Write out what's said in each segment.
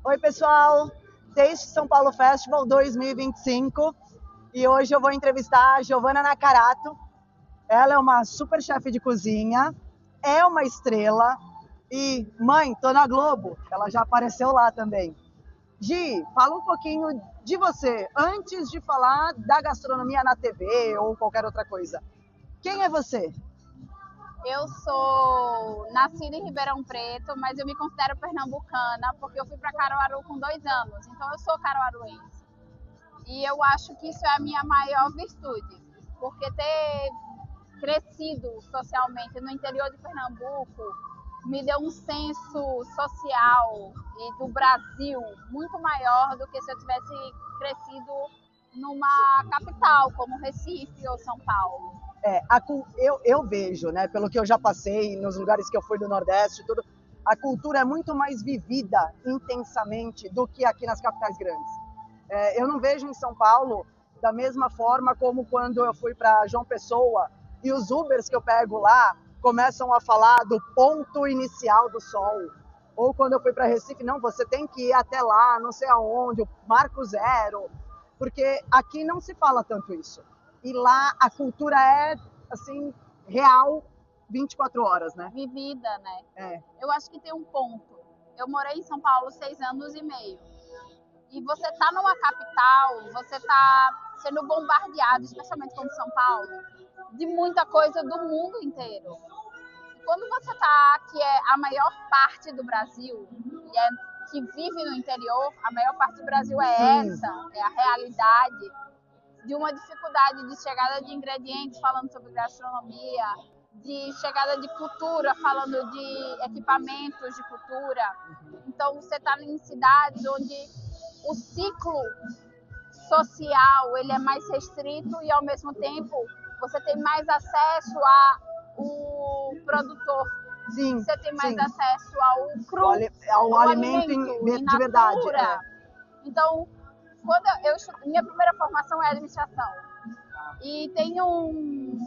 Oi, pessoal! Taste São Paulo Festival 2025 e hoje eu vou entrevistar a Giovanna Nakarato. Ela é uma super chefe de cozinha, é uma estrela e, mãe, tô na Globo, ela já apareceu lá também. Gi, fala um pouquinho de você, antes de falar da gastronomia na TV ou qualquer outra coisa. Quem é você? Eu sou nascida em Ribeirão Preto, mas eu me considero pernambucana porque eu fui para Caruaru com 2 anos, então eu sou caruaruense. E eu acho que isso é a minha maior virtude, porque ter crescido socialmente no interior de Pernambuco me deu um senso social e do Brasil muito maior do que se eu tivesse crescido numa capital como Recife ou São Paulo. Eu vejo, né, pelo que eu já passei nos lugares que eu fui do Nordeste, tudo, a cultura é muito mais vivida intensamente do que aqui nas capitais grandes. Eu não vejo em São Paulo da mesma forma como quando eu fui para João Pessoa e os Ubers que eu pego lá começam a falar do ponto inicial do sol. Ou quando eu fui para Recife, não, você tem que ir até lá, não sei aonde, o marco zero, porque aqui não se fala tanto isso. E lá a cultura é, assim, real 24 horas, né? Vivida, né? É. Eu acho que tem um ponto. Eu morei em São Paulo 6 anos e meio. E você tá numa capital, você tá sendo bombardeado, especialmente como São Paulo, de muita coisa do mundo inteiro. E quando você tá, que é a maior parte do Brasil, que vive no interior, a maior parte do Brasil é essa, é a realidade de uma dificuldade de chegada de ingredientes, falando sobre gastronomia, de chegada de cultura, falando de equipamentos de cultura. Então, você está em cidades onde o ciclo social ele é mais restrito e, ao mesmo tempo, você tem mais acesso ao produtor. Sim, você tem mais sim. acesso ao cru, ao alimento de verdade. Então, minha primeira formação é administração. E tem um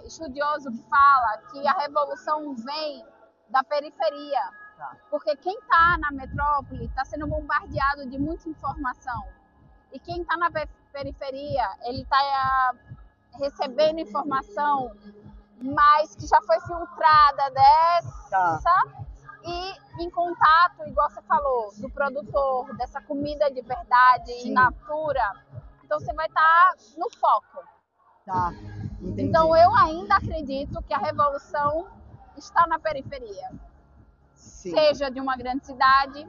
estudioso que fala que a revolução vem da periferia. Porque quem está na metrópole está sendo bombardeado de muita informação. E quem está na periferia, ele está recebendo informação, mas que já foi filtrada e em contato, igual você falou, do produtor, dessa comida de verdade, in natura. Então você vai estar no foco. Entendi. Então eu ainda acredito que a revolução está na periferia. Sim. Seja de uma grande cidade,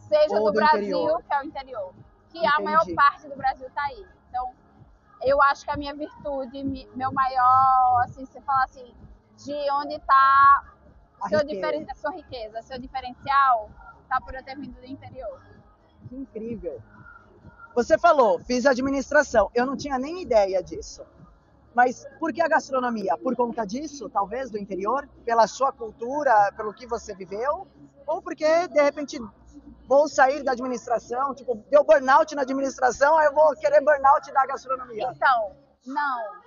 seja do Brasil, interior. Que é o interior. Que a maior parte do Brasil está aí. Então, eu acho que a minha virtude, meu maior, assim, você fala assim, de onde está sua riqueza, seu diferencial, está por eu ter vindo do interior. Que incrível. Você falou, fiz administração. Eu não tinha nem ideia disso. Mas por que a gastronomia? Por conta disso, talvez, do interior? Pela sua cultura, pelo que você viveu? Ou porque, de repente, vou sair da administração, tipo, deu burnout na administração, aí eu vou querer burnout da gastronomia? Então, não.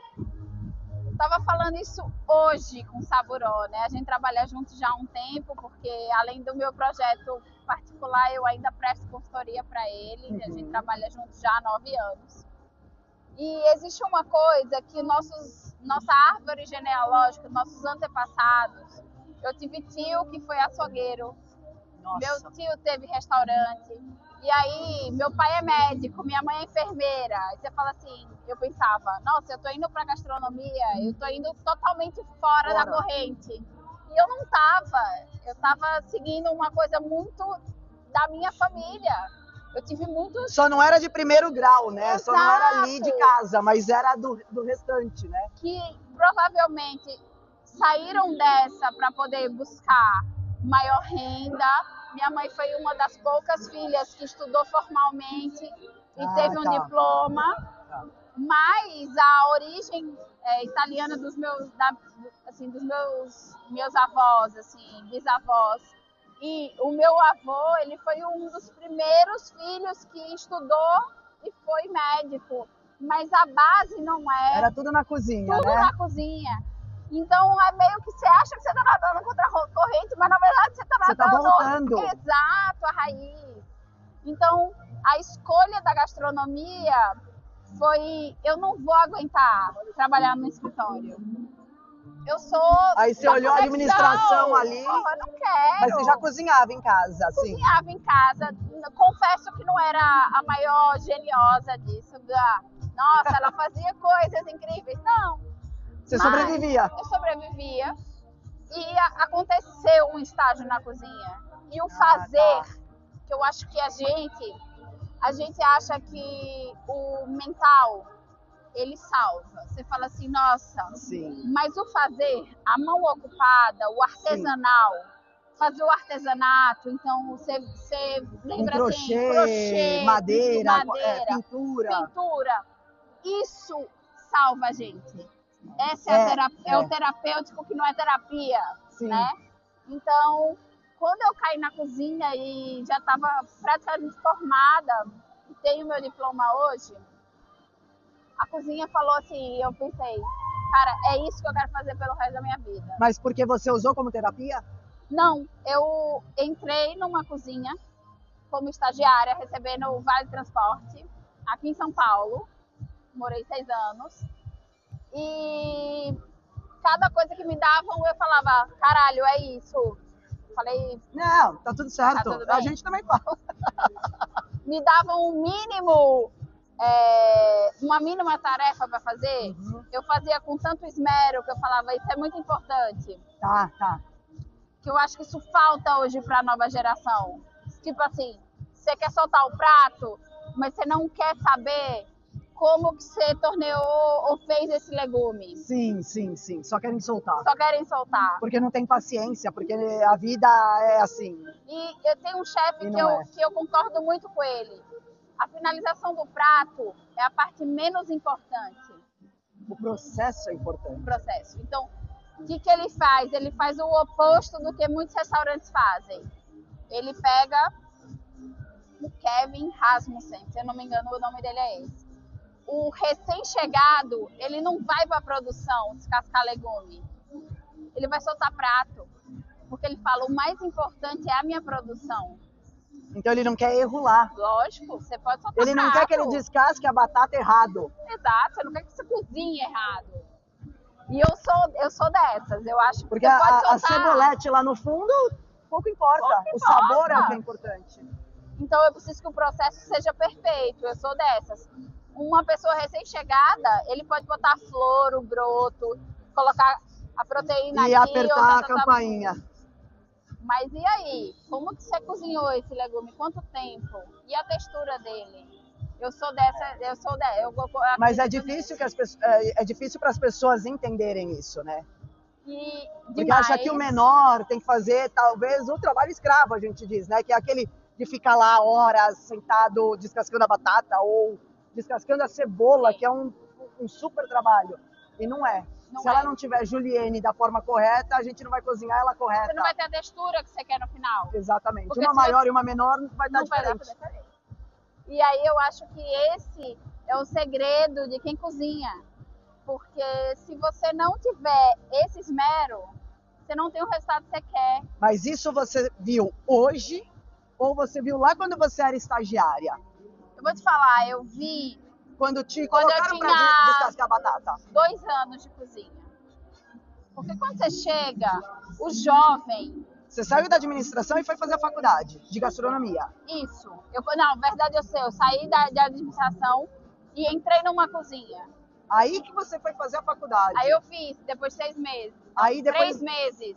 Eu tava falando isso hoje com o Saburó, né? A gente trabalha juntos já há um tempo, porque além do meu projeto particular, eu ainda presto consultoria para ele. A gente trabalha juntos já há 9 anos. E existe uma coisa que nossa árvore genealógica, nossos antepassados, eu tive tio que foi açougueiro, meu tio teve restaurante, e aí meu pai é médico, minha mãe é enfermeira. Aí você fala assim, eu pensava, nossa, eu tô indo pra gastronomia, eu tô indo totalmente fora da corrente. E eu não tava, eu tava seguindo uma coisa muito da minha família. Eu tive muito... Só não era de primeiro grau, né? Exato. Só não era ali de casa, mas era do restante, né? Que provavelmente saíram dessa para poder buscar maior renda. Minha mãe foi uma das poucas filhas que estudou formalmente e teve um diploma. Mas a origem italiana dos meus avós, assim, bisavós, e o meu avô, ele foi um dos primeiros filhos que estudou e foi médico. Mas a base não é... Era tudo na cozinha, tudo na cozinha. Então, é meio que você acha que você está nadando contra a corrente, mas na verdade você está nadando... Você está voltando. Exato, a raiz. Então, a escolha da gastronomia foi, eu não vou aguentar trabalhar no escritório. Eu sou Aí você da olhou a conexão. administração ali, Porra, eu não quero. mas você já cozinhava em casa, assim. Cozinhava em casa. Confesso que não era a maior geniosa disso. Nossa, ela fazia coisas incríveis. Não. Você sobrevivia. Eu sobrevivia. E aconteceu um estágio na cozinha. E o fazer, que eu acho que a gente acha que o mental, ele salva. Você fala assim, nossa, Sim. mas o fazer, a mão ocupada, o artesanal, fazer o artesanato, então você lembra assim, crochê, madeira, pintura, isso salva a gente. Essa é o terapêutico que não é terapia, Sim. né? Então, quando eu caí na cozinha e já estava praticamente formada, e tenho meu diploma hoje, a cozinha falou assim, eu pensei, cara, é isso que eu quero fazer pelo resto da minha vida. Mas porque você usou como terapia? Não, eu entrei numa cozinha como estagiária, recebendo o Vale Transporte, aqui em São Paulo, morei 6 anos, e cada coisa que me davam, eu falava, caralho, é isso. Falei, não, tá tudo certo. Tá tudo bem? A gente também fala. Me davam um mínimo, uma mínima tarefa para fazer. Eu fazia com tanto esmero que eu falava, isso é muito importante. Tá. Que eu acho que isso falta hoje para a nova geração. Tipo assim, você quer soltar o prato, mas você não quer saber como que você torneou ou fez esse legume. Sim. Só querem soltar. Só querem soltar. Porque não tem paciência, porque a vida é assim. E eu tenho um chefe que eu concordo muito com ele. A finalização do prato é a parte menos importante. O processo é importante. O processo. Então, o que ele faz? Ele faz o oposto do que muitos restaurantes fazem. Ele pega o Kevin Rasmussen, se eu não me engano, o nome dele é esse. O recém-chegado, ele não vai para a produção descascar legume. Ele vai soltar prato. Porque ele fala, o mais importante é a minha produção. Então ele não quer erro lá. Lógico, você pode soltar Ele não prato. quer que ele descasque a batata errado. Exato, você não quer que você cozinhe errado. E eu sou dessas, eu acho que porque você pode soltar. A cebolete lá no fundo, pouco importa. O sabor é o que é importante. Então eu preciso que o processo seja perfeito, eu sou dessas. Uma pessoa recém-chegada, ele pode botar a flor, o broto, colocar a proteína e aqui. E apertar a campainha. Mas e aí? Como que você cozinhou esse legume? Quanto tempo? E a textura dele? Eu sou dessa. Mas é difícil para as pessoas entenderem isso, né? Porque acha que o menor tem que fazer, talvez, o trabalho escravo, a gente diz, né? Que é aquele de ficar lá horas sentado descascando a batata ou descascando a cebola, que é um super trabalho. E não é. Se ela não tiver julienne da forma correta, a gente não vai cozinhar ela correta. Você não vai ter a textura que você quer no final. Exatamente. Porque uma maior e uma menor vai dar diferente. E aí eu acho que esse é o segredo de quem cozinha. Porque se você não tiver esse esmero, você não tem o resultado que você quer. Mas isso você viu hoje ou você viu lá quando você era estagiária? Eu vou te falar, eu vi... Quando te colocaram para descascar a batata? 2 anos de cozinha. Porque quando você chega, o jovem... Você saiu da administração e foi fazer a faculdade de gastronomia. Isso. Na verdade, eu saí da administração e entrei numa cozinha. Aí que você foi fazer a faculdade? Aí eu fiz, depois de 6 meses. Aí depois... 3 meses.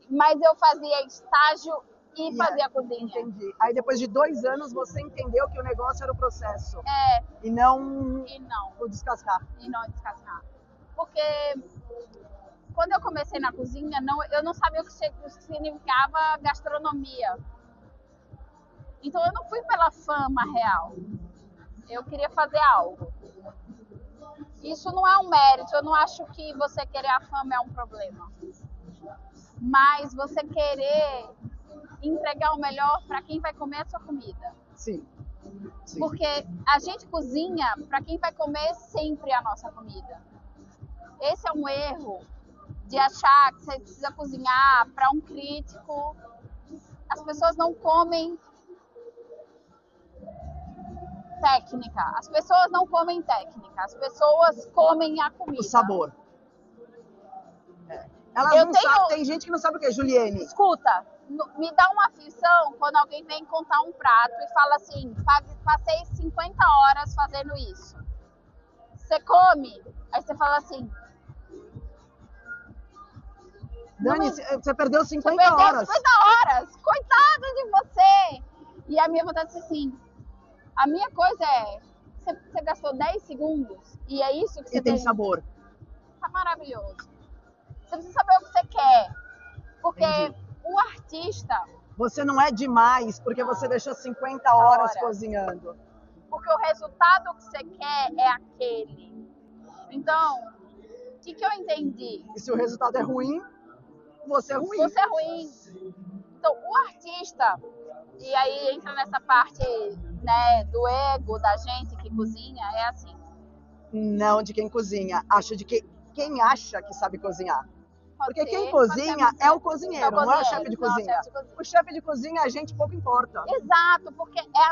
Mas eu fazia estágio e fazia cozinha. Entendi. Aí depois de 2 anos você entendeu que o negócio era o processo. E não o descascar. E não descascar. Porque quando eu comecei na cozinha, eu não sabia o que significava gastronomia. Então eu não fui pela fama real. Eu queria fazer algo. Isso não é um mérito. Eu não acho que você querer a fama é um problema. Mas você querer entregar o melhor para quem vai comer a sua comida. Sim. Porque a gente cozinha para quem vai comer sempre a nossa comida. Esse é um erro de achar que você precisa cozinhar para um crítico. As pessoas não comem técnica. As pessoas não comem técnica, as pessoas comem a comida. O sabor. Elas não sabem, tem gente que não sabe o que é julienne. Escuta, me dá uma aflição quando alguém vem contar um prato e fala assim, passei 50 horas fazendo isso. Você come, aí você fala assim... Dani, você perdeu 50 horas. 50 horas, coitada de você. E a minha vontade é assim, a minha coisa é, você gastou 10 segundos e é isso que você tem sabor. Tá maravilhoso. Você precisa saber o que você quer. Porque Entendi. o artista... Você não é demais porque você deixou 50 horas cozinhando. Porque o resultado que você quer é aquele. Então, o que eu entendi? E se o resultado é ruim, você é ruim. Você é ruim. Então, o artista, e aí entra nessa parte, né, do ego da gente que cozinha, é assim. Não de quem cozinha, acho de quem acha que sabe cozinhar. Porque quem Pode cozinha ser é o cozinheiro, não é o chefe de cozinha. O chefe de cozinha a gente pouco importa. Exato, porque é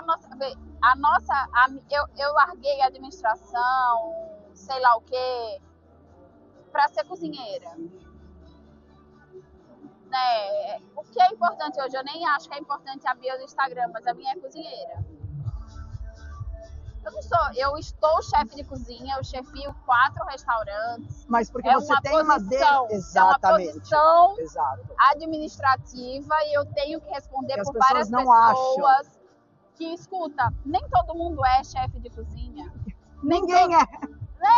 eu larguei a administração, sei lá o quê, para ser cozinheira. Né? O que é importante hoje, eu nem acho que é importante a bio do Instagram, mas a minha é cozinheira. Eu estou chefe de cozinha, eu chefio 4 restaurantes. Mas porque você tem uma Exatamente. É uma posição administrativa e eu tenho que responder por várias pessoas que, escuta, nem todo mundo é chefe de cozinha. Ninguém é.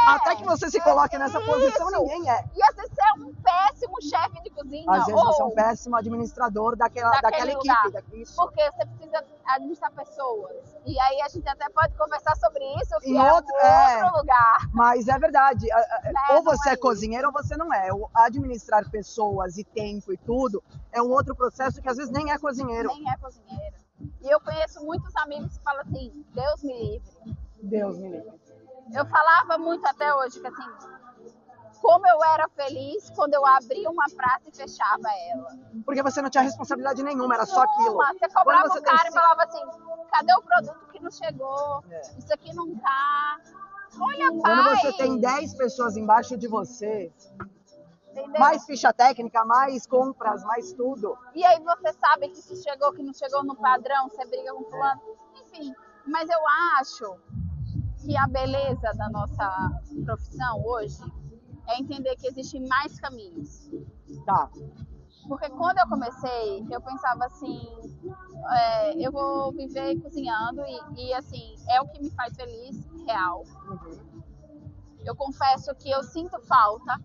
Até que você se coloque nessa posição, ninguém é. E às vezes você é um péssimo chefe de cozinha. Às vezes você é um péssimo administrador daquela equipe. Isso. Porque você precisa administrar pessoas. E aí a gente até pode conversar sobre isso, que outro lugar. Mas é verdade. Ou você é cozinheiro ou você não é. Administrar pessoas e tempo e tudo é um outro processo que às vezes nem é cozinheiro. Nem é cozinheiro. E eu conheço muitos amigos que falam assim, Deus me livre. Deus me livre. Eu falava muito até hoje que assim, como eu era feliz quando eu abria uma praça e fechava ela. Porque você não tinha responsabilidade nenhuma, era só aquilo. Você cobrava o cara e falava assim, cadê o produto que não chegou? Isso aqui não tá. Olha, pai! Quando você tem 10 pessoas embaixo de você, entendeu? Mais ficha técnica, mais compras, mais tudo. E aí você sabe que se chegou, que não chegou no padrão, você briga com fulano. Enfim, mas eu acho que a beleza da nossa profissão hoje é entender que existem mais caminhos. Tá. Porque quando eu comecei, eu pensava assim, eu vou viver cozinhando e assim, é o que me faz feliz, real. Eu confesso que eu sinto falta,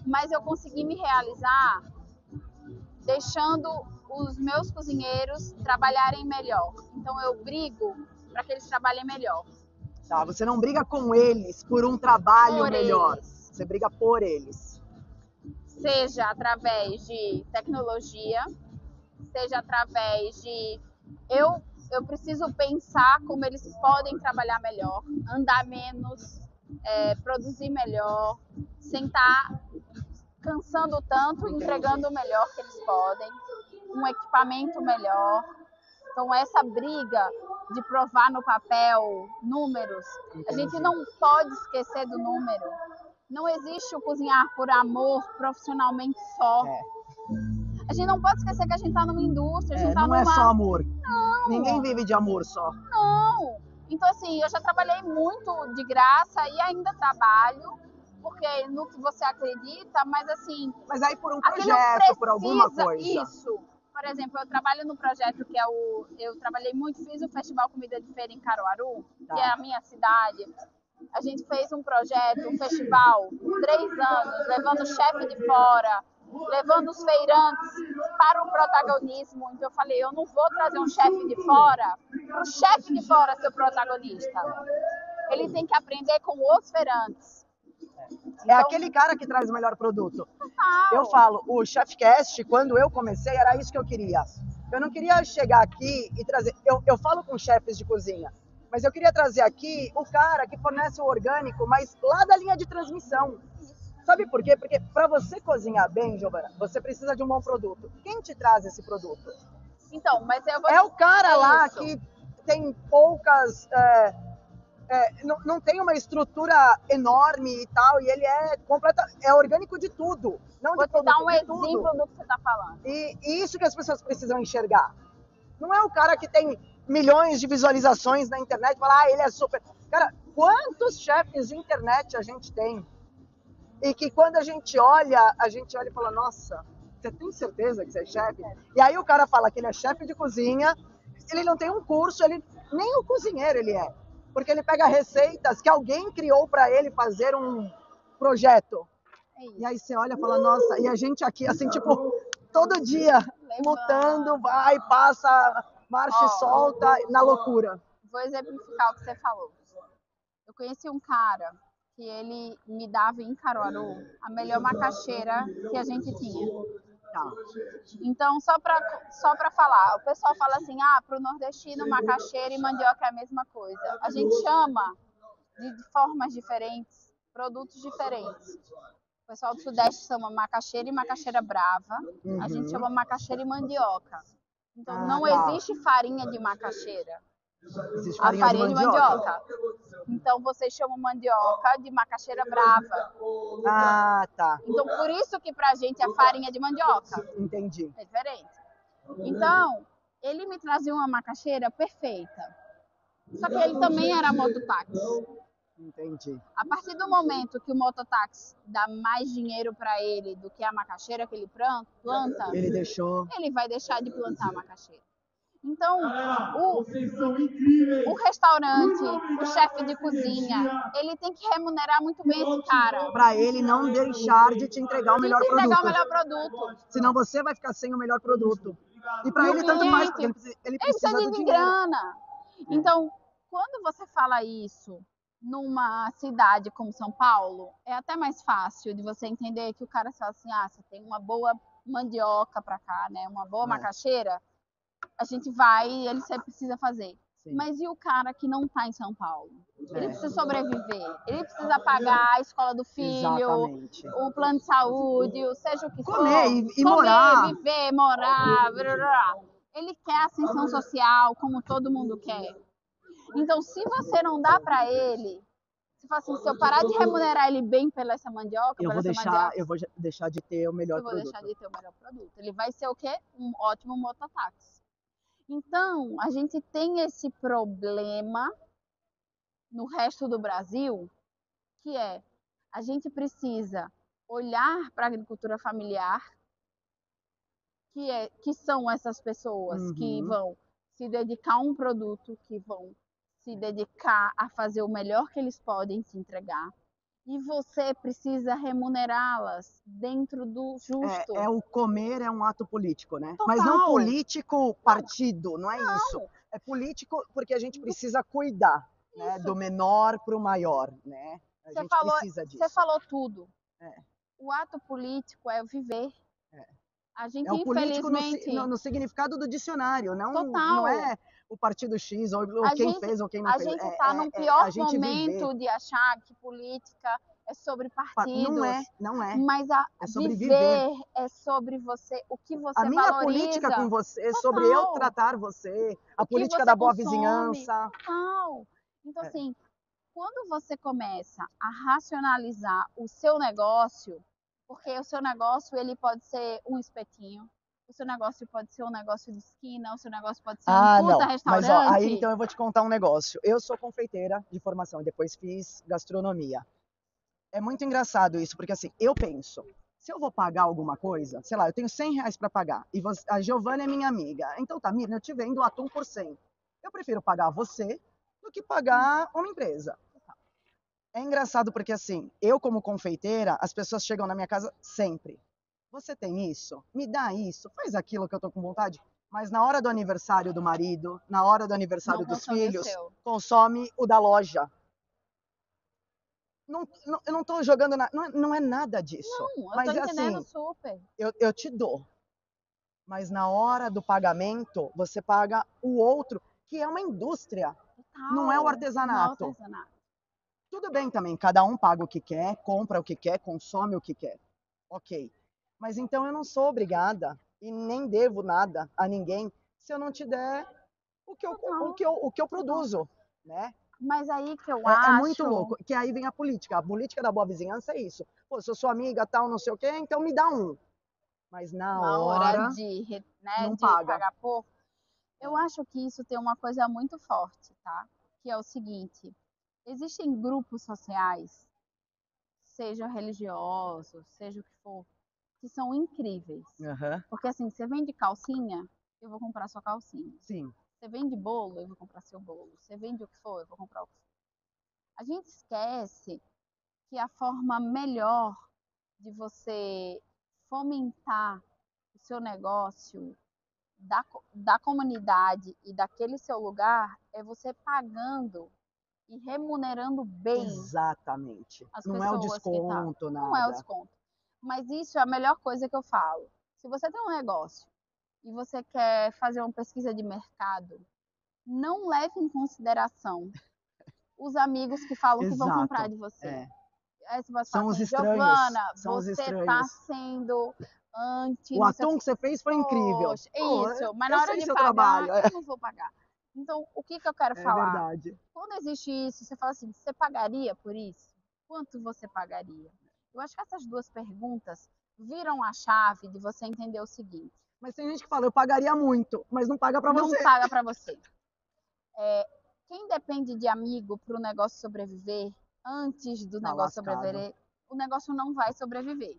mas eu consegui me realizar deixando os meus cozinheiros trabalharem melhor. Então eu brigo para que eles trabalhem melhor. Tá, você não briga com eles por um trabalho melhor. Você briga por eles. Seja através de tecnologia, seja através de... Eu preciso pensar como eles podem trabalhar melhor, andar menos, produzir melhor, sem estar cansando tanto, entregando o melhor que eles podem, um equipamento melhor. Então, essa briga de provar no papel números, a gente não pode esquecer do número. Não existe o cozinhar por amor profissionalmente só. A gente não pode esquecer que a gente está numa indústria, a gente tá não é só amor. Não. Ninguém vive de amor só. Não. Então, assim, eu já trabalhei muito de graça e ainda trabalho, porque no que você acredita, mas assim... Mas aí por um projeto, por alguma coisa. Isso. Por exemplo, eu trabalho no projeto que é eu trabalhei muito, fiz o Festival Comida de Feira em Caruaru, que é a minha cidade. A gente fez um projeto, um festival, 3 anos, levando o chefe de fora, levando os feirantes para o protagonismo. Então eu falei, eu não vou trazer um chefe de fora para o chefe de fora ser o protagonista. Ele tem que aprender com os feirantes. É aquele cara que traz o melhor produto. Eu falo, o ChefCast, quando eu comecei, era isso que eu queria. Eu não queria chegar aqui e trazer... Eu falo com chefes de cozinha, mas eu queria trazer aqui o cara que fornece o orgânico, mas lá da linha de transmissão. Sabe por quê? Porque para você cozinhar bem, Giovana, você precisa de um bom produto. Quem te traz esse produto? Então, mas eu vou... É o cara lá que tem poucas... não tem uma estrutura enorme e tal, e ele é orgânico de tudo. Não Vou de te dar produto, um de exemplo tudo. do que você está falando. E isso que as pessoas precisam enxergar. Não é o cara que tem milhões de visualizações na internet e fala, ele é super... Cara, quantos chefes de internet a gente tem? E que quando a gente olha e fala, nossa, você tem certeza que você é chefe? E aí o cara fala que ele é chefe de cozinha, ele não tem um curso, nem o cozinheiro ele é. Porque ele pega receitas que alguém criou para ele fazer um projeto. E aí você olha e fala, nossa, e a gente aqui, assim, tipo, todo dia, lutando, vai, passa, marcha e solta, na loucura. Vou exemplificar o que você falou. Eu conheci um cara que ele me dava em Caruaru a melhor macaxeira que a gente tinha. Tá. Então, só pra falar, o pessoal fala assim, pro nordestino, macaxeira e mandioca é a mesma coisa. A gente chama de formas diferentes, produtos diferentes. O pessoal do Sudeste chama macaxeira e macaxeira brava. A gente chama macaxeira e mandioca. Então, não existe farinha de macaxeira. Existe A farinha de mandioca. Então, vocês chamam mandioca de macaxeira brava. Tá. Então, por isso que pra gente é farinha de mandioca. Entendi. É diferente. Então, ele me trazia uma macaxeira perfeita. Só que ele também era mototáxi. Entendi. A partir do momento que o mototáxi dá mais dinheiro para ele do que a macaxeira que ele planta, ele vai deixar de plantar a macaxeira. Então, o restaurante, o chefe de cozinha, ele tem que remunerar muito bem esse cara. Para ele não deixar de te entregar o melhor produto. Senão você vai ficar sem o melhor produto. E para ele tanto mais, porque ele precisa do dinheiro. Grana. Então, quando você fala isso numa cidade como São Paulo, é até mais fácil de você entender que o cara fala assim, você tem uma boa mandioca para cá, né? Uma boa macaxeira, a gente vai e ele sempre precisa fazer. Sim. Mas e o cara que não está em São Paulo? Ele precisa sobreviver, ele precisa pagar a escola do filho, exatamente, o plano de saúde, seja o que for. E morar. Viver, morar. Ele quer ascensão social, como todo mundo quer. Então, se você não dá para ele, você fala assim, se eu parar de remunerar ele bem pela essa mandioca, eu vou deixar de ter o melhor produto. Eu vou deixar de ter o melhor produto. Ele vai ser o quê? Um ótimo mototáxi. Então, a gente tem esse problema no resto do Brasil, que a gente precisa olhar para a agricultura familiar, que são essas pessoas que vão se dedicar a um produto, que vão se dedicar a fazer o melhor que eles podem te entregar. E você precisa remunerá-las dentro do justo. O comer é um ato político, né? Total. Mas não político partido, não é isso. É político porque a gente precisa cuidar, né? Do menor para o maior, né? A gente precisa disso. Você falou tudo. O ato político é viver. A gente, é o político no significado do dicionário, não é o partido X, ou quem fez ou quem não fez. A gente está no pior momento de achar que política é sobre partidos. Não é. Mas é sobre viver. É sobre você, o que você valoriza. A minha política com você é sobre eu tratar você, a política da boa vizinhança. Total. Então, assim, quando você começa a racionalizar o seu negócio, porque o seu negócio ele pode ser um espetinho, o seu negócio pode ser um negócio de esquina, o seu negócio pode ser um puta restaurante. Mas aí então eu vou te contar um negócio. Eu sou confeiteira de formação e depois fiz gastronomia. É muito engraçado isso, porque assim, eu penso, se eu vou pagar alguma coisa, sei lá, eu tenho R$100 para pagar, e a Giovana é minha amiga, então tá, Mirna, eu te vendo atum por 100. Eu prefiro pagar você do que pagar uma empresa. É engraçado porque, assim, eu como confeiteira, as pessoas chegam na minha casa sempre. Você tem isso? Me dá isso? Faz aquilo que eu tô com vontade. Mas na hora do aniversário do marido, na hora do aniversário dos filhos, consome o da loja. Eu não tô jogando não é nada disso. Não, eu tô entendendo assim, super. Eu te dou. Mas na hora do pagamento, você paga o outro, que é uma indústria. Total, não é o artesanato. Tudo bem também, cada um paga o que quer, compra o que quer, consome o que quer. Ok. Mas então eu não sou obrigada e nem devo nada a ninguém se eu não te der o que eu produzo, né? Mas aí que eu É acho... muito louco, que aí vem a política. A política da boa vizinhança é isso. Pô, se eu sou amiga, tal, não sei o quê, então me dá um. Mas na hora não de paga. pagar pouco. Eu acho que isso tem uma coisa muito forte, tá? Que é o seguinte: existem grupos sociais, sejam religiosos, seja o que for, que são incríveis. Uhum. Porque assim, você vende calcinha, eu vou comprar sua calcinha. Sim. Você vende bolo, eu vou comprar seu bolo. Você vende o que for, eu vou comprar o que for. A gente esquece que a forma melhor de você fomentar o seu negócio da comunidade e daquele seu lugar é você pagando e remunerando bem Exatamente. as Não é o pessoas que tá. desconto, Não é o nada. desconto. Mas isso é a melhor coisa que eu falo. Se você tem um negócio e você quer fazer uma pesquisa de mercado, não leve em consideração os amigos que falam que vão comprar Exato. de você. É. Aí você vai falar São os assim, estranhos. Giovana, São os você tá estranhos. sendo anti, O não sei o atum quê. que você fez foi incrível. Poxa, é Pô, isso. Mas eu na hora sei de seu pagar, trabalho. eu não vou pagar. Então, o que eu quero É falar? verdade. Quando existe isso, você fala assim, você pagaria por isso? Quanto você pagaria? Eu acho que essas duas perguntas viram a chave de você entender o seguinte: Mas tem gente que fala, eu pagaria muito, mas não paga pra não você. paga para você. Quem depende de amigo para o negócio sobreviver, antes do Tá negócio lascado. sobreviver, o negócio não vai sobreviver.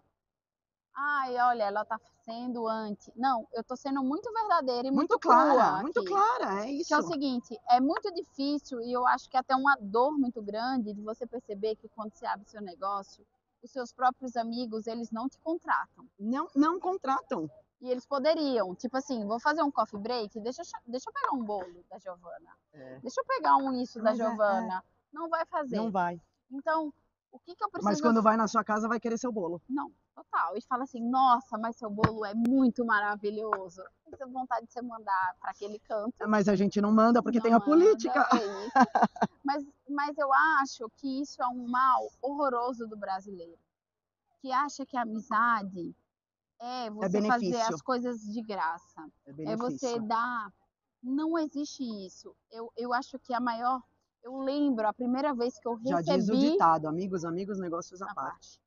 Ai, olha, ela tá sendo anti. Não, eu tô sendo muito verdadeira e muito crua Muito aqui. clara, é Que é o isso. seguinte, é muito difícil e eu acho que é até uma dor muito grande de você perceber que quando você abre seu negócio, os seus próprios amigos, eles não te contratam. Não contratam. E eles poderiam, tipo assim, vou fazer um coffee break, deixa eu pegar um bolo da Giovana. É. Deixa eu pegar um isso da Mas Giovana. Não vai não fazer. vai. Então, o que eu Mas preciso... quando vai na sua casa, vai querer seu bolo. Não, total. E fala assim, nossa, mas seu bolo é muito maravilhoso. Tem vontade de você mandar para aquele canto. Mas a gente não manda porque Não tem a política. é isso. Mas eu acho que isso é um mal horroroso do brasileiro, que acha que a amizade é É você fazer benefício. as coisas de graça, É é você benefício. dar. Não existe isso. Eu acho que a maior. Eu lembro a primeira vez que eu Já diz o recebi ditado, amigos, amigos, negócios à a parte. parte.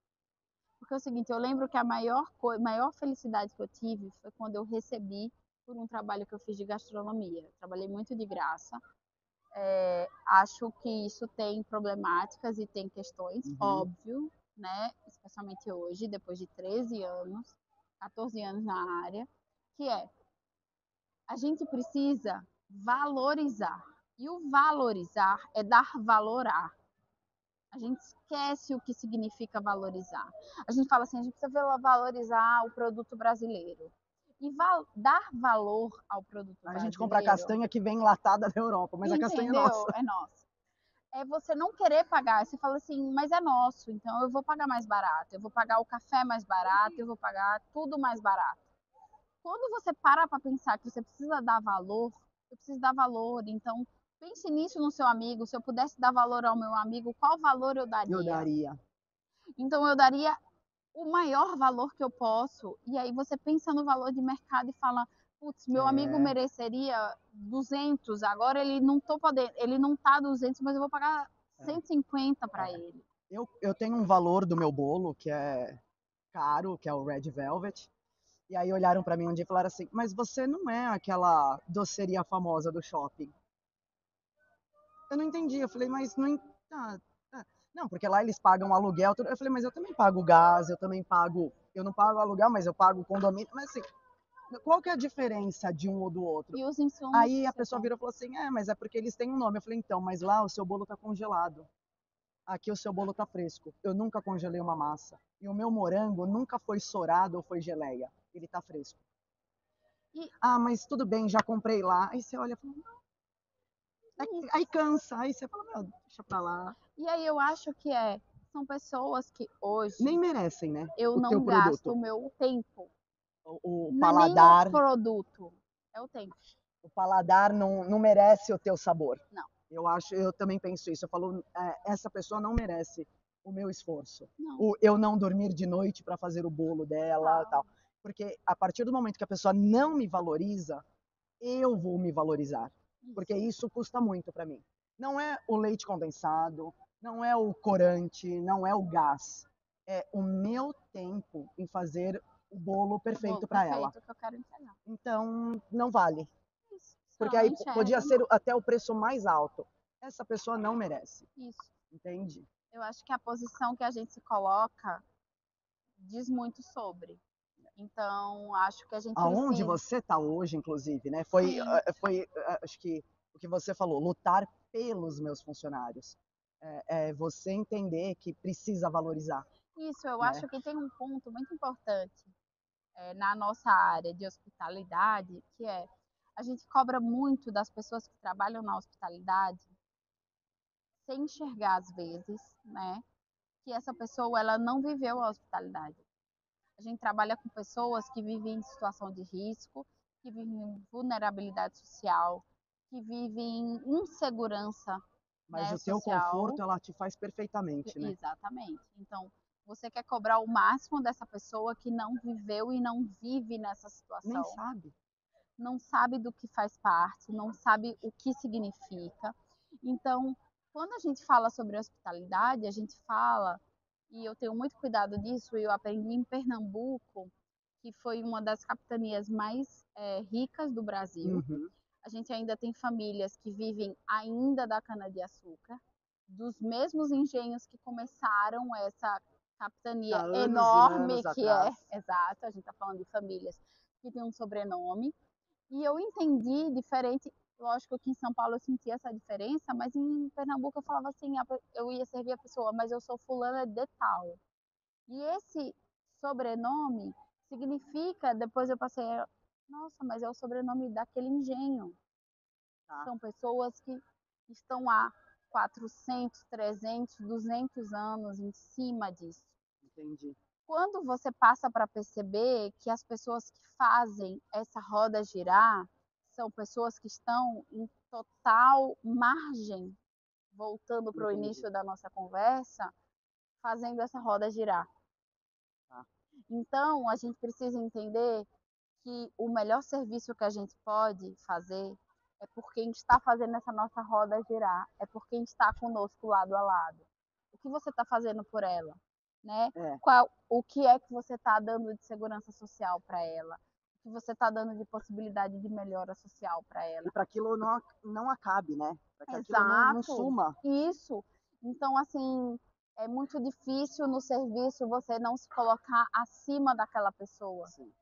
Porque é o seguinte, eu lembro que a maior felicidade que eu tive foi quando eu recebi por um trabalho que eu fiz de gastronomia. Eu trabalhei muito de graça. Acho que isso tem problemáticas e tem questões, óbvio, né? Especialmente hoje, depois de 13 anos, 14 anos na área, que é a gente precisa valorizar. E o valorizar é dar valor a. A gente esquece o que significa valorizar. A gente fala assim, a gente precisa valorizar o produto brasileiro. E dar valor ao produto A gente compra a brasileiro, castanha que vem enlatada da Europa, mas a castanha é entendeu? nossa. É nosso. É você não querer pagar. Você fala assim, mas é nosso, então eu vou pagar mais barato. Eu vou pagar o café mais barato, eu vou pagar tudo mais barato. Quando você para pensar que você precisa dar valor, eu preciso dar valor. Então, pense nisso no seu amigo. Se eu pudesse dar valor ao meu amigo, qual valor eu Eu daria? daria. Então, eu daria o maior valor que eu posso. E aí você pensa no valor de mercado e fala, putz, meu amigo mereceria 200, agora ele não tô podendo, ele não tá 200, mas eu vou pagar 150 para ele. Eu tenho um valor do meu bolo que é caro, que é o Red Velvet. E aí olharam para mim um dia e falaram assim: "Mas você não é aquela doceria famosa do shopping?" Eu não entendi. Eu falei: "Mas não, não, porque lá eles pagam aluguel, tudo." Eu falei: "Mas eu também pago gás, eu também pago, eu não pago aluguel, mas eu pago condomínio." Mas assim, qual que é a diferença de um ou do outro? E os insumos Aí que a você pessoa compra. virou e falou assim: mas é porque eles têm um nome. Eu falei: "Então, mas lá o seu bolo tá congelado. Aqui o seu bolo tá fresco. Eu nunca congelei uma massa. E o meu morango nunca foi sorado ou foi geleia. Ele tá fresco." E, Mas tudo bem, já comprei lá. Aí você olha e fala: aí cansa. Aí você fala: "Meu, deixa pra lá." e aí eu acho que são pessoas que hoje Nem merecem, né? eu O teu não gasto produto. o meu tempo. O Não é nem o paladar, produto, é o tempo. o paladar não merece o teu sabor. Não, Eu também penso isso. Eu falo: essa pessoa não merece o meu esforço. não. O eu não dormir de noite para fazer o bolo dela, Total. tal. Porque a partir do momento que a pessoa não me valoriza, eu vou me valorizar. porque isso custa muito para mim. Não é o leite condensado, não é o corante, não é o gás. É o meu tempo em fazer o bolo O perfeito bolo para ela. perfeito que eu quero entregar. Então, não vale. Isso. Se Porque ela não aí enxerga, podia não. ser até o preço mais alto. Essa pessoa não merece, Isso. entende? Eu acho que a posição que a gente se coloca diz muito sobre. Então, acho que a gente Aonde precisa. você está hoje, inclusive, né? Sim, Acho que o que você falou, lutar pelos meus funcionários. É você entender que precisa valorizar, isso. Eu né? acho que tem um ponto muito importante na nossa área de hospitalidade, que é a gente cobra muito das pessoas que trabalham na hospitalidade sem enxergar às vezes, né, que essa pessoa ela não viveu a hospitalidade. A gente trabalha com pessoas que vivem em situação de risco, que vivem em vulnerabilidade social, que vivem em insegurança, Mas né, o teu social. conforto, ela te faz perfeitamente, né? Exatamente. Então, você quer cobrar o máximo dessa pessoa que não viveu e não vive nessa Nem situação, sabe. não sabe do que faz parte, não sabe o que significa. Então, quando a gente fala sobre hospitalidade, a gente fala, e eu tenho muito cuidado disso, e eu aprendi em Pernambuco, que foi uma das capitanias mais ricas do Brasil. Uhum. A gente ainda tem famílias que vivem ainda da cana-de-açúcar, dos mesmos engenhos que começaram essa capitania Há anos e enorme anos que é, atrás. exato, a gente está falando de famílias que têm um sobrenome, e eu entendi diferente, lógico que em São Paulo eu sentia essa diferença, mas em Pernambuco eu falava assim, eu ia servir a pessoa, mas eu sou fulana de tal. E esse sobrenome significa, depois eu passei, nossa, mas é o sobrenome daquele engenho. Tá, São pessoas que estão há 400, 300, 200 anos em cima disso. entendi. Quando você passa para perceber que as pessoas que fazem essa roda girar são pessoas que estão em total margem, voltando para o Entendi. início da nossa conversa, fazendo essa roda girar. Tá. Então, a gente precisa entender que o melhor serviço que a gente pode fazer é por quem está fazendo essa nossa roda girar, é por quem está conosco lado a lado. O que você está fazendo por ela, né? É. O que é que você está dando de segurança social para ela? O que você está dando de possibilidade de melhora social para ela? E para aquilo não acabe, né? Para que aquilo não Exato, suma. isso. Então, assim, é muito difícil no serviço você não se colocar acima daquela pessoa, Sim,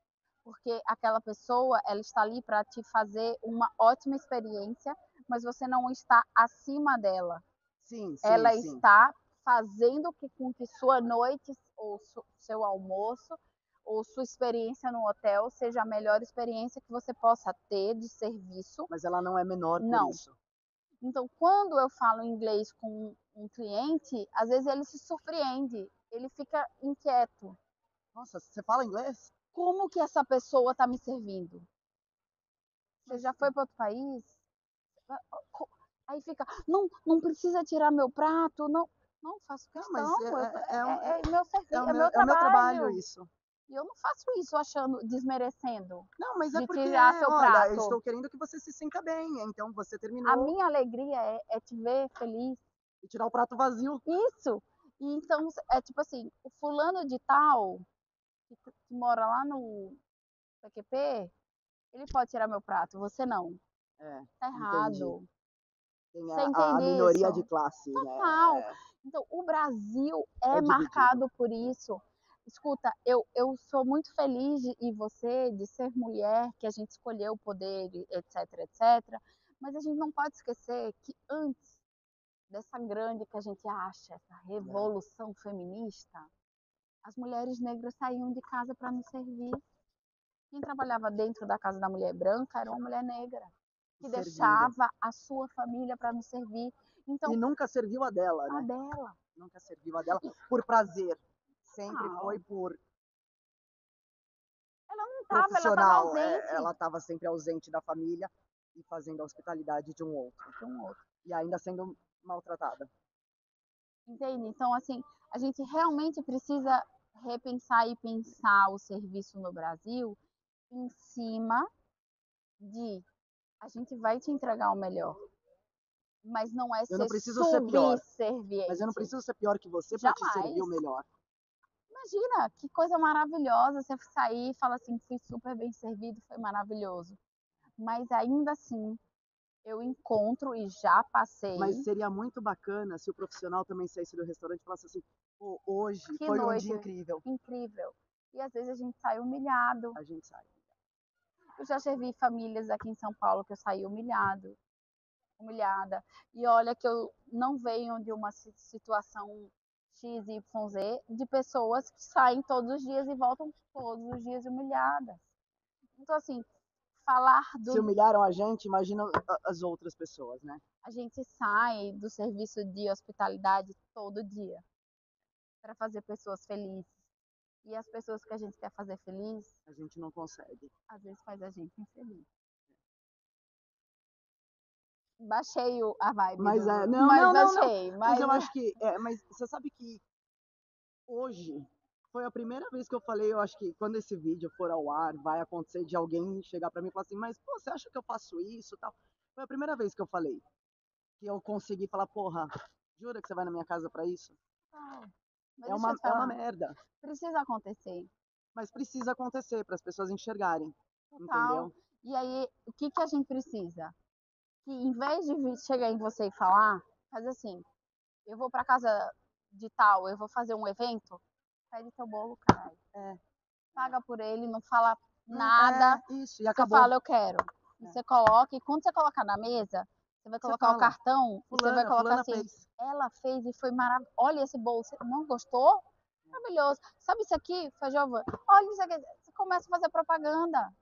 porque aquela pessoa ela está ali para te fazer uma ótima experiência, mas você não está acima dela. sim, sim. Ela Sim. está fazendo com que sua noite ou seu almoço ou sua experiência no hotel seja a melhor experiência que você possa ter de serviço. Mas ela não é menor por Não. isso. Então, quando eu falo inglês com um cliente, às vezes ele se surpreende, ele fica inquieto. Nossa, você fala inglês? Como que essa pessoa está me servindo? Você Mas, já foi para outro país? Aí fica, não, não precisa tirar meu prato, não, não faço não, mas questão, é meu serviço, é é meu o meu trabalho trabalho. isso. E eu não faço isso achando, desmerecendo, Não, mas é de porque, tirar seu olha, eu prato. estou querendo que você se sinta bem. Então você A terminou minha alegria é te ver feliz. e tirar o prato vazio. Isso. E então, é tipo assim, o fulano de tal, que mora lá no PQP, ele pode tirar meu prato, você não. É, Tá entendi. errado. Tem Você a entende minoria de isso? classe, Total. né? Então, o Brasil É é dividido. marcado por isso. Escuta, eu sou muito feliz e você de ser mulher, que a gente escolheu o poder, etc, etc. Mas a gente não pode esquecer que antes dessa grande que a gente acha, essa É, revolução feminista, as mulheres negras saíam de casa para nos servir. Quem trabalhava dentro da casa da mulher branca era uma mulher negra, que servindo. deixava a sua família para nos servir. E Então, nunca serviu a dela, a né? dela. Nunca serviu a dela por prazer. Sempre foi Não, por ela não estava, ela estava profissional. ausente Ela estava sempre ausente da família e fazendo a hospitalidade de um outro. de um outro. E ainda sendo maltratada. Entende? Então, assim, a gente realmente precisa repensar e pensar o serviço no Brasil em cima de A gente vai te entregar o melhor. Mas não é Eu não ser preciso ser pior. subserviente. Mas eu não preciso ser pior que você para te servir o Jamais. melhor. Imagina, que coisa maravilhosa você sair e falar assim, fui super bem servido, foi maravilhoso. Mas ainda assim, eu encontro e já passei. Mas seria muito bacana se o profissional também saísse do restaurante e falasse assim, pô, hoje Que foi um noite dia incrível. incrível. E às vezes a gente sai humilhado. A gente sai. Eu já servi famílias aqui em São Paulo que eu saí humilhada. E olha que eu não venho de uma situação X, Y, Z, de pessoas que saem todos os dias e voltam todos os dias humilhadas. Então, assim, falar Se humilharam a gente, imagina as outras pessoas, né? A gente sai do serviço de hospitalidade todo dia para fazer pessoas felizes. E as pessoas que a gente quer fazer feliz, A gente não consegue. às vezes faz a gente infeliz. Baixei a vibe Mas do... não, Mas não, não, não. baixei, Mas mas... eu acho que, mas você sabe que hoje foi a primeira vez que eu falei, eu acho que quando esse vídeo for ao ar, vai acontecer de alguém chegar pra mim e falar assim, mas pô, você acha que eu faço isso, tal? Foi a primeira vez que eu falei, que eu consegui falar, porra, jura que você vai na minha casa pra isso? Mas É deixa eu uma, te é uma falar, merda. precisa acontecer. Mas precisa acontecer para as pessoas enxergarem, Total. entendeu? E aí, o que que a gente precisa? Que em vez de chegar em você e falar, faz assim, eu vou pra casa de tal, eu vou fazer um evento, pede teu bolo, caralho. É, Paga por ele, não fala não, nada, isso, e você acabou. fala, eu quero. E você coloca, e quando você colocar na mesa, você vai Você colocar o fala, cartão, e você vai colocar fulana assim, fez. ela fez e foi maravilhoso. Olha esse bolo, você não gostou? Maravilhoso. Sabe isso aqui, Fajova? Olha isso aqui. Você começa a fazer propaganda.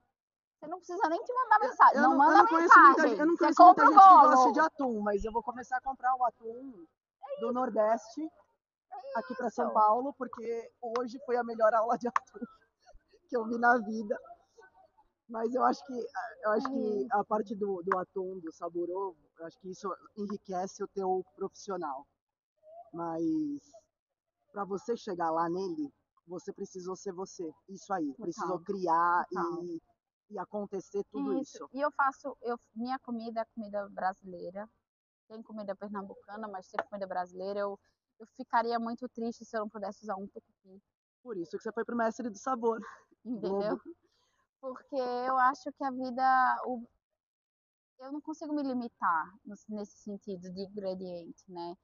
Você não precisa nem te mandar mensagem. Não Eu manda não conheço muita, mensagem. eu não Você conheço muita compra o gente que gosta de bolo. atum, mas eu vou começar a comprar o atum do Nordeste aqui para São Isso. Paulo, porque hoje foi a melhor aula de atum que eu vi na vida. Mas eu acho que a parte do atum, do sabor ovo, eu acho que isso enriquece o teu profissional. Mas para você chegar lá nele, você precisou ser você. Isso aí. Precisou Total, criar total. e acontecer tudo Isso. isso. E minha comida é comida brasileira. Tem comida pernambucana, mas tem comida brasileira. Eu ficaria muito triste se eu não pudesse usar um tucupi, Por isso que você foi pro Mestre do Sabor, entendeu? Globo. Porque eu acho que a vida, eu não consigo me limitar nesse sentido de ingrediente, né?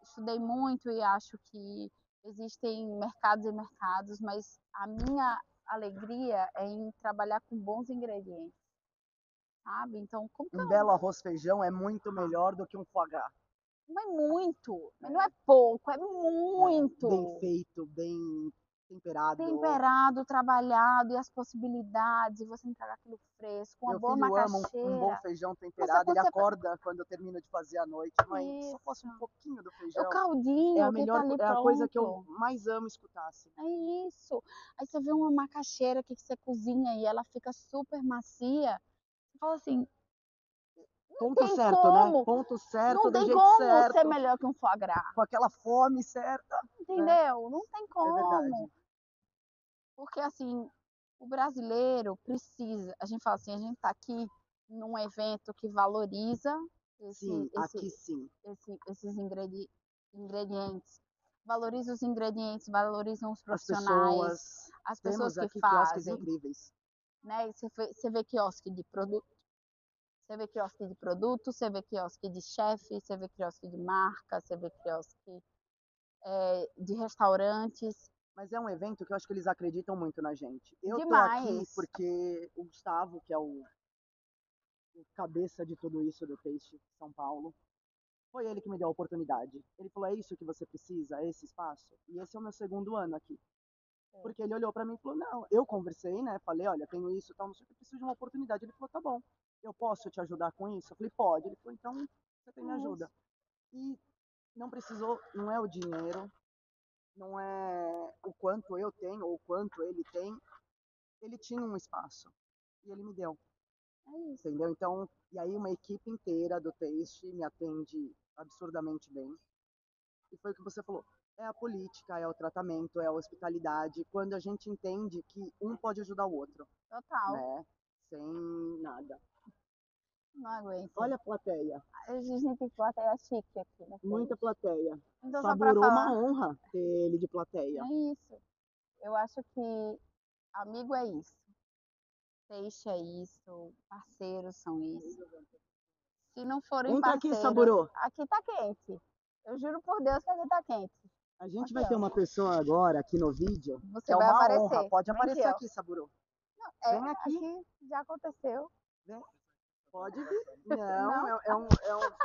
Estudei muito e acho que existem mercados e mercados, mas a minha alegria é em trabalhar com bons ingredientes, sabe? Então, como que Um eu... belo arroz feijão é muito Ah, melhor do que um foie gras. não é muito, mas não é É, pouco, é bem muito. feito, bem temperado. Temperado, trabalhado e as possibilidades, e você entregar aquilo fresco, uma Meu boa filho ama um bom macaxeira. feijão Você, temperado. Ele quando você... acorda quando eu termino de fazer à noite. Mãe, só posso um Isso. pouquinho do O feijão? É a caldinho que tá melhor, ali é a coisa que eu pronto. mais amo escutar. Assim. É isso. Aí você vê uma macaxeira que você cozinha e ela fica super macia. Você fala assim, não Ponto tem certo, né? como, Ponto certo, não do tem jeito como ser certo, melhor que um foie gras. com aquela fome certa, né? Entendeu? Não tem É como. verdade. Porque assim, o brasileiro precisa, a gente fala assim, a gente tá aqui num evento que valoriza Sim, aqui sim. esses ingredientes. Valoriza os ingredientes, valorizam os As profissionais, pessoas, as pessoas temos que aqui quiosques fazem, incríveis. né? Você vê quiosque de produto, você vê quiosque de produto, você vê quiosque de chefe, você vê quiosque de marca, você vê quiosque de restaurantes. Mas é um evento que eu acho que eles acreditam muito na gente. Eu tô aqui Demais. porque o Gustavo, que é o cabeça de tudo isso do Taste São Paulo, foi ele que me deu a oportunidade. Ele falou: é isso que você precisa, é esse espaço. E esse é o meu segundo ano aqui. Porque ele olhou para mim e falou: não, eu conversei, né? Falei: olha, tenho isso, tal, não sei o que, preciso de uma oportunidade. Ele falou: tá bom, eu posso te ajudar com isso? Eu falei: pode. Ele falou: então você tem minha ajuda. E não precisou, não é o dinheiro, não é o quanto eu tenho ou o quanto ele tem. Ele tinha um espaço e ele me deu, É isso. entendeu? Então, e aí uma equipe inteira do Taste me atende absurdamente bem. E foi o que você falou. É a política, é o tratamento, é a hospitalidade, quando a gente entende que um pode ajudar o outro, Total. né? Sem nada. Não aguento. Olha a plateia. A gente tem plateia chique aqui, né? Muita plateia. Então, só pra Saburou uma falar, honra ter ele de plateia. é isso. Eu acho que amigo é isso. Peixe é isso. Parceiros são isso. Se não forem Entra aqui, parceiros, Saburô. aqui tá quente. Eu juro por Deus que aqui tá quente. A gente Aqui, vai ter ó. uma pessoa agora aqui no vídeo. Você É vai uma aparecer. honra. Pode Vem aparecer ó. aqui, Saburô. É, Vem aqui. aqui já aconteceu. Vem. Pode vir. Não, Não?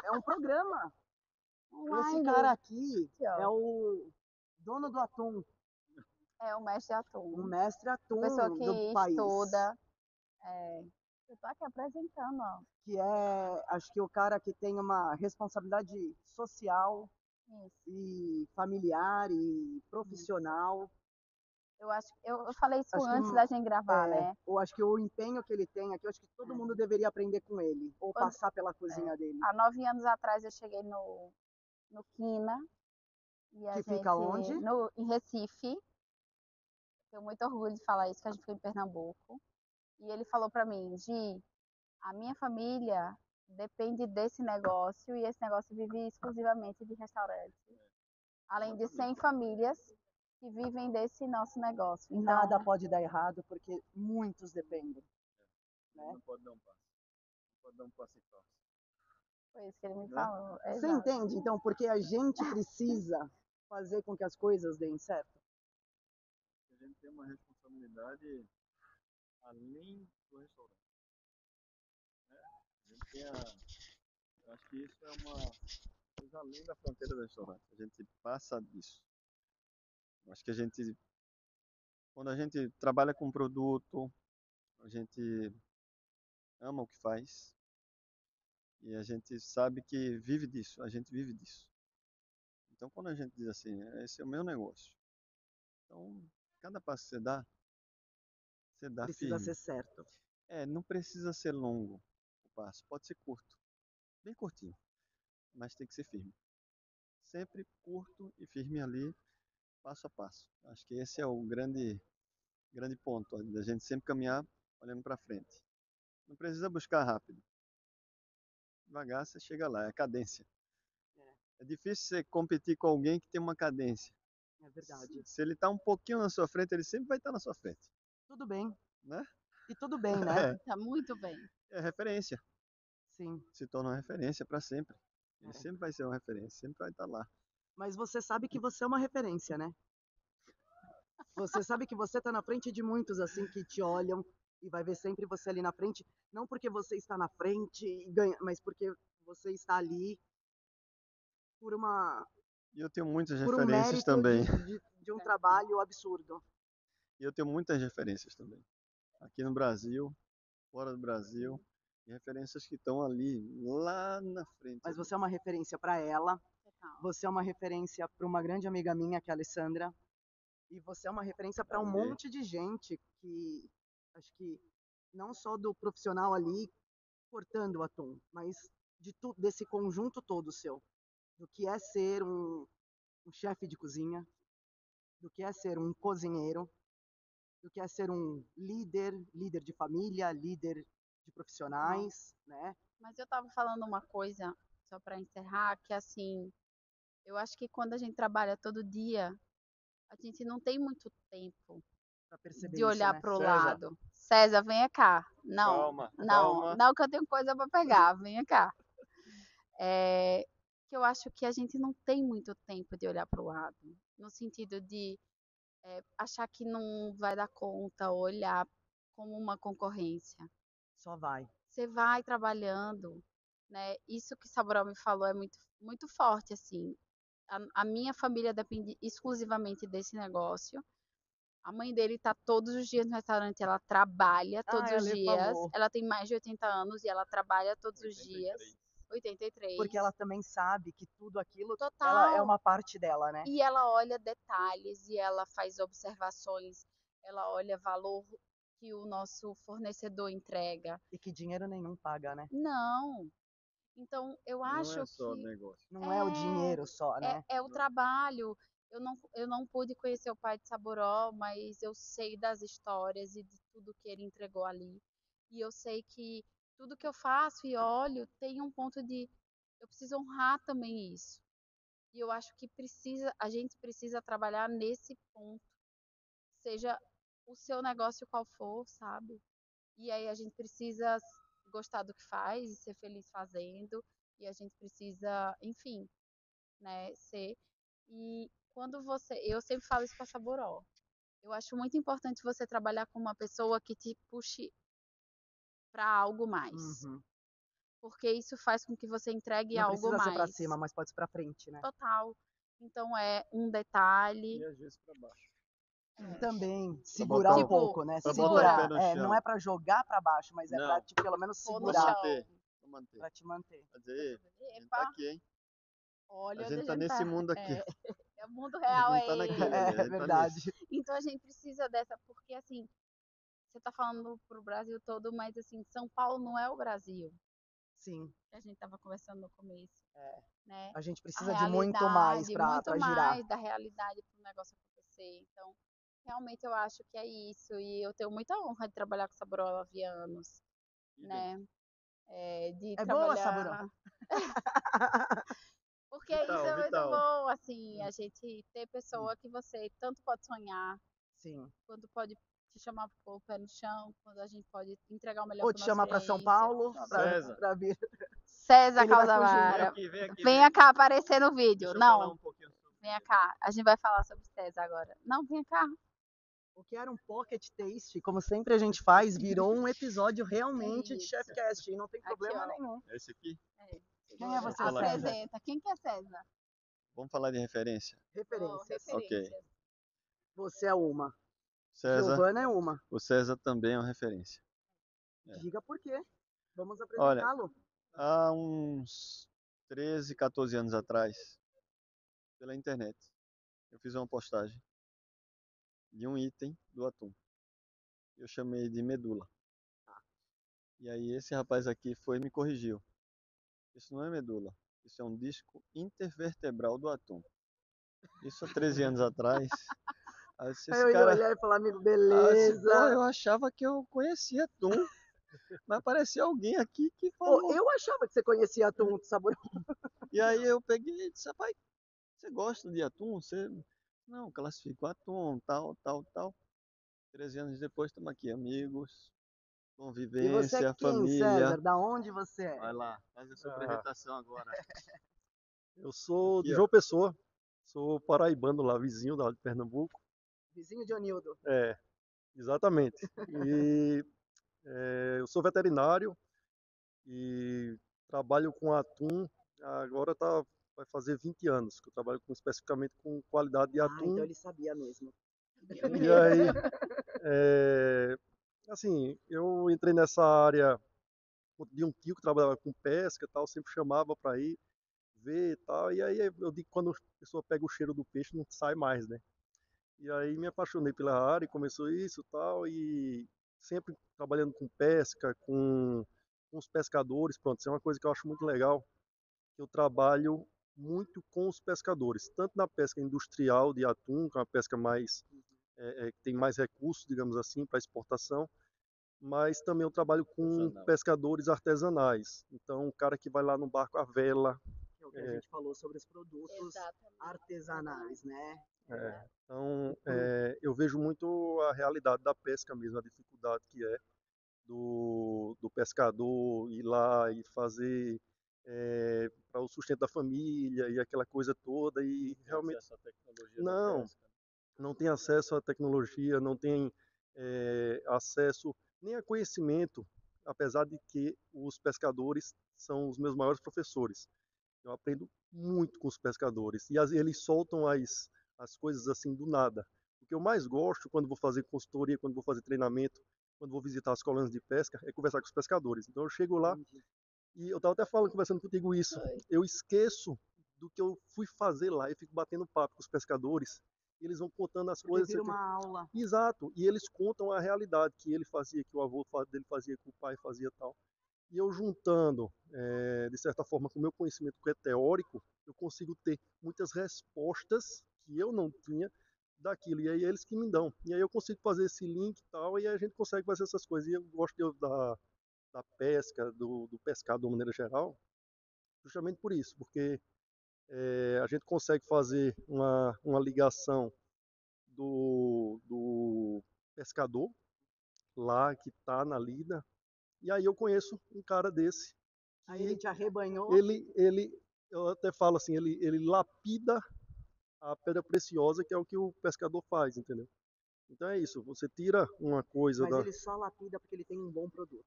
é um programa. Esse Online. cara aqui Aqui, ó. é o dono do atum, É o mestre o atum. mestre Pessoa atum que do país. estuda. É, eu tô aqui apresentando, ó. Que é, acho que o cara que tem uma responsabilidade social Isso. e familiar e profissional. Eu falei isso Acho que, antes da gente gravar, né? eu acho que o empenho que ele tem aqui, eu acho que todo mundo deveria aprender com ele, ou Quando- passar pela cozinha dele. Há 9 anos atrás eu cheguei no Quina. E a Que gente, fica onde? em Recife. Tenho muito orgulho de falar isso, que a gente foi em Pernambuco. E ele falou para mim, Gi, a minha família depende desse negócio e esse negócio vive exclusivamente de restaurante. Além de 100 famílias que vivem desse nosso negócio. Então, Nada pode dar errado, porque muitos dependem. Né? Não pode dar um passo. Não pode dar um passo em falso. foi isso que ele me Né? falou. Você Exato. entende? Então, porque a gente precisa fazer com que as coisas deem certo. A gente tem uma responsabilidade além do restaurante. Né? A gente tem eu acho que isso é uma coisa além da fronteira do restaurante. A gente passa disso. Eu acho que quando a gente trabalha com produto, a gente ama o que faz e a gente sabe que vive disso, a gente vive disso. Então, quando a gente diz assim, esse é o meu negócio. Então, cada passo que você dá Precisa firme. ser certo. Não precisa ser longo o passo, pode ser curto, bem curtinho, mas tem que ser firme. Sempre curto e firme ali, passo a passo. Acho que esse é o grande ponto, da gente sempre caminhar olhando para frente. Não precisa buscar rápido. Devagar você chega lá, é a cadência. É difícil você competir com alguém que tem uma cadência. É verdade. Se ele está um pouquinho na sua frente, ele sempre vai estar na sua frente. Tudo bem. Né? E tudo bem, né? Tá muito bem. É referência. Sim. Se torna uma referência para sempre. Ele sempre vai ser uma referência, sempre vai estar lá. Mas você sabe que você é uma referência, né? Você sabe que você está na frente de muitos assim que te olham e vai ver sempre você ali na frente, não porque você está na frente e ganha, mas porque você está ali por E eu tenho muitas por um referências mérito também. de um trabalho absurdo. E eu tenho muitas referências também. Aqui no Brasil, fora do Brasil, e referências que estão ali, lá na frente. Mas você é uma referência para ela, você é uma referência para uma grande amiga minha, que é a Alessandra, e você é uma referência para um monte de gente que acho que não só do profissional ali cortando o atum, mas desse conjunto todo seu, do que é ser um chefe de cozinha, do que é ser um cozinheiro, do que é ser um líder de família, líder de profissionais, né? Mas eu tava falando uma coisa, só para encerrar, que assim, eu acho que quando a gente trabalha todo dia, a gente não tem muito tempo Para perceber de isso, olhar né? pro César. lado. César, venha cá. Não, Calma. não que eu tenho coisa para pegar, venha cá. Que eu acho que a gente não tem muito tempo de olhar pro lado, no sentido de achar que não vai dar conta, olhar como uma concorrência. Só vai. Você vai trabalhando, né? Isso que Samuel me falou é muito, muito forte, assim. A minha família depende exclusivamente desse negócio. A mãe dele tá todos os dias no restaurante, ela trabalha todos os ela dias. falou. Ela tem mais de 80 anos e ela trabalha todos os 83. dias. 83. Porque ela também sabe que tudo aquilo Total. ela é uma parte dela, né? E ela olha detalhes e ela faz observações, ela olha valor que o nosso fornecedor entrega. E que dinheiro nenhum paga, né? Não. Então, eu acho Não é só que negócio. Não é o dinheiro só, né? é o trabalho. Eu não pude conhecer o pai de Saboró, mas eu sei das histórias e de tudo que ele entregou ali. E eu sei que tudo que eu faço e olho tem um ponto de eu preciso honrar também isso. E eu acho que a gente precisa trabalhar nesse ponto, seja o seu negócio qual for, sabe? E aí a gente precisa gostar do que faz e ser feliz fazendo, e a gente precisa, enfim, né, ser. E eu sempre falo isso com a Saboró. Eu acho muito importante você trabalhar com uma pessoa que te puxe para algo mais, Uhum. porque isso faz com que você entregue Não algo precisa ser pra mais. cima, mas pode ser pra frente, né? Total. Então é um detalhe. E às vezes para baixo. Também Pra segurar um botar pouco, né? pra botar o pé Segurar. no É, não chão. é pra jogar pra baixo, mas é pra Não, te, pelo menos Pôr no pra segurar, chão. manter. Pra manter. pra te manter. Quer dizer, a gente tá Epa, aqui, hein? A olha onde a gente tá gente nesse tá. mundo aqui. É, o mundo A gente real não é tá naquele ali, a É gente tá nesse. verdade. Então a gente precisa dessa, porque assim, você tá falando pro Brasil todo, mas assim, São Paulo não é o Brasil, Sim. que a gente tava conversando no começo, É. né? A gente A precisa de muito mais realidade, pra, muito pra girar. mais da realidade para o negócio acontecer. Então, realmente eu acho que é isso. E eu tenho muita honra de trabalhar com Saboral há anos, Idem. né? De É boa, Saburão? trabalhar. Porque isso Vital, é muito vital. bom, assim, a gente ter pessoa que você tanto pode sonhar, Sim. quanto pode te chamar para pôr o pé no chão, quando a gente pode entregar o melhor Ou para te nosso chamar pra São cliente. Paulo, César, pra vir. César Ele vai fugir. vem Caldavara, aqui, vem aqui, vem venha aqui. cá aparecer no vídeo. Deixa eu falar Não, um pouquinho sobre venha ele. cá. A gente vai falar sobre César agora. Não, venha cá. O que era um pocket taste, como sempre a gente faz, virou um episódio É realmente de isso. Chefcast. E não tem Aqui, problema ó. nenhum. É esse aqui? Quem é Segura. você, Falar aqui. César? Apresenta. Quem que é César? Vamos falar de referência. Oh, Referências. Ok. referências. Você é uma. César, Giovana é uma. o César também é uma referência. É. Diga por quê. Vamos Olha, apresentá-lo. há uns 13, 14 anos atrás, pela internet, eu fiz uma postagem de um item do atum. Eu chamei de medula. E aí esse rapaz aqui foi e me corrigiu. Isso não é medula, isso é um disco intervertebral do atum. Isso há 13 anos atrás. Aí eu disse, Aí esse eu ia cara. olhar e falar, amigo, Eu disse, pô, beleza. eu achava que eu conhecia atum, mas apareceu alguém aqui que Pô, falou. eu achava que você conhecia atum de sabor. E aí eu peguei e disse, rapaz, você gosta de atum? Você. Não, classifico atum, tal, tal, tal. 13 anos depois estamos aqui, amigos, E você é convivência, quem, família. César? Da onde você é? Vai lá, faz a sua Ah, apresentação agora. eu sou de Aqui, ó. João Pessoa, sou paraibano lá, vizinho lá de Pernambuco. Vizinho de Onildo. É, exatamente. E eu sou veterinário e trabalho com atum. Agora vai fazer 20 anos que eu trabalho especificamente com qualidade de Ah, então atum. ele sabia mesmo. E aí, é, assim, eu entrei nessa área de um tio que trabalhava com pesca e tal, sempre chamava para ir ver e tal. E aí eu digo que quando a pessoa pega o cheiro do peixe não sai mais, né? E aí me apaixonei pela área e começou isso e tal. E sempre trabalhando com pesca, com os pescadores. Pronto, isso é uma coisa que eu acho muito legal. Eu trabalho muito com os pescadores, tanto na pesca industrial de atum, que é uma pesca mais que tem mais recursos, digamos assim, para exportação, mas também eu trabalho com Artesanal. pescadores artesanais. Então, o cara que vai lá no barco à vela. Que é o que a gente falou sobre os produtos Exatamente. artesanais, né? Então, eu vejo muito a realidade da pesca mesmo, a dificuldade que é do pescador ir lá e fazer para o sustento da família e aquela coisa toda e realmente Acesso à tecnologia da não, pesca. não tem acesso à tecnologia, não tem acesso nem a conhecimento, apesar de que os pescadores são os meus maiores professores. Eu aprendo muito com os pescadores e eles soltam as coisas assim do nada. O que eu mais gosto quando vou fazer consultoria, quando vou fazer treinamento, quando vou visitar as colônias de pesca, é conversar com os pescadores. Então eu chego lá Entendi. e eu estava até falando, conversando contigo isso. Eu esqueço do que eu fui fazer lá. Eu fico batendo papo com os pescadores. E eles vão contando as Porque coisas. vira uma aula. Exato. E eles contam a realidade que ele fazia, que o avô dele fazia, que o pai fazia tal. E eu juntando, de certa forma, com o meu conhecimento que é teórico, eu consigo ter muitas respostas que eu não tinha daquilo. E aí eles que me dão. E aí eu consigo fazer esse link e tal, e aí a gente consegue fazer essas coisas. E eu gosto da pesca, do pescado de uma maneira geral, justamente por isso, porque a gente consegue fazer uma ligação do pescador lá que está na lida, e aí eu conheço um cara desse, Aí ele que te arrebanhou. eu até falo assim, ele lapida a pedra preciosa, que é o que o pescador faz, entendeu? Então é isso, você tira uma coisa Mas da... ele só lapida porque ele tem um bom produto.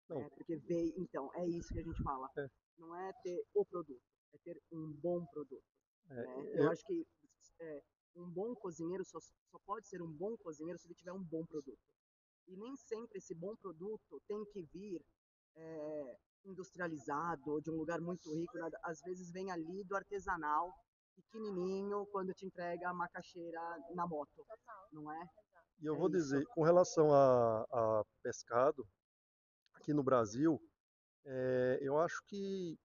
Não, Né? Porque veio, então, é isso que a gente fala. é, Não é ter o produto, é ter um bom produto. Né? é, Eu é, acho que um bom cozinheiro só pode ser um bom cozinheiro se ele tiver um bom produto. E nem sempre esse bom produto tem que vir industrializado ou de um lugar muito rico. Nada. Às vezes vem ali do artesanal, pequenininho, quando te entrega a macaxeira na moto, não é? e eu É vou isso. dizer, com relação a pescado, aqui no Brasil, eu acho que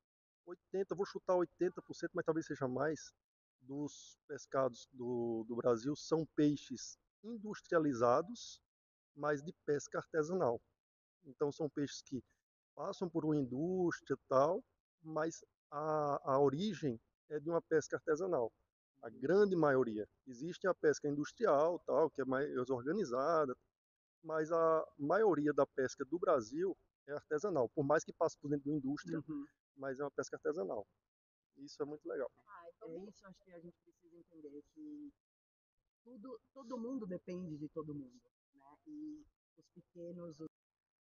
80, vou chutar 80%, mas talvez seja mais, dos pescados do Brasil são peixes industrializados, mas de pesca artesanal. Então são peixes que passam por uma indústria e tal, mas a origem é de uma pesca artesanal. A grande maioria. Existe a pesca industrial, tal, que é mais organizada, mas a maioria da pesca do Brasil é artesanal. Por mais que passe por dentro da indústria, Uhum. mas é uma pesca artesanal. Isso é muito legal. É isso, acho que a gente precisa entender que todo mundo depende de todo mundo, né? E os pequenos.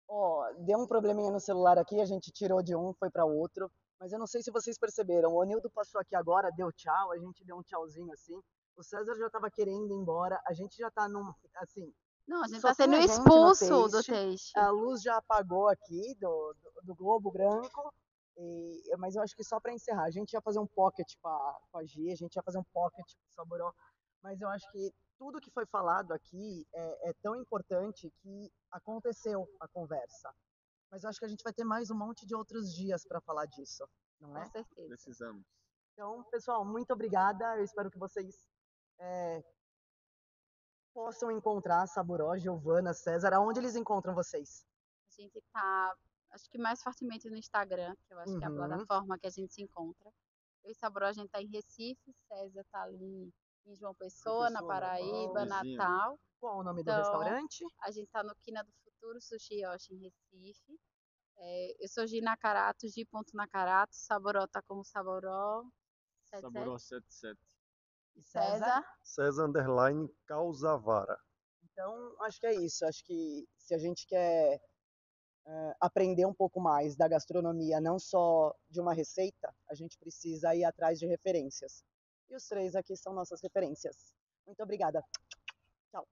Ó, deu um probleminha no celular aqui, a gente tirou de um, foi para outro. Mas eu não sei se vocês perceberam. O Anildo passou aqui agora, deu tchau, a gente deu um tchauzinho assim. O César já estava querendo ir embora, a gente já tá num, assim, Não, a gente só tá tem sendo a gente no expulso do taste. taste. A luz já apagou aqui do Globo Branco. Mas eu acho que só para encerrar, a gente ia fazer um pocket com a Gi, a gente ia fazer um pocket com o Saboró, mas eu acho que tudo que foi falado aqui é tão importante que aconteceu a conversa. Mas eu acho que a gente vai ter mais um monte de outros dias para falar disso, não Com é? certeza. Precisamos. Então, pessoal, muito obrigada. Eu espero que vocês possam encontrar Saboró, Giovana, César. Aonde eles encontram vocês? A gente tá, acho que mais fortemente no Instagram, que eu acho que é a Uhum. plataforma que a gente se encontra. Eu e Sabrô, a gente tá em Recife, César tá ali em João Pessoa, na Paraíba, Vizinho. Natal. Qual o nome do Então, restaurante? a gente tá no Quina do Futuro, Sushi Yoshi, em Recife. Eu sou Gi Nakarato, Gi.Nakarato, Saboró tá como Saboró 77. Saboró 77. E César, César Underline Causavara. Então, acho que é isso. Acho que se a gente quer aprender um pouco mais da gastronomia, não só de uma receita, a gente precisa ir atrás de referências. E os três aqui são nossas referências. Muito obrigada. Tchau.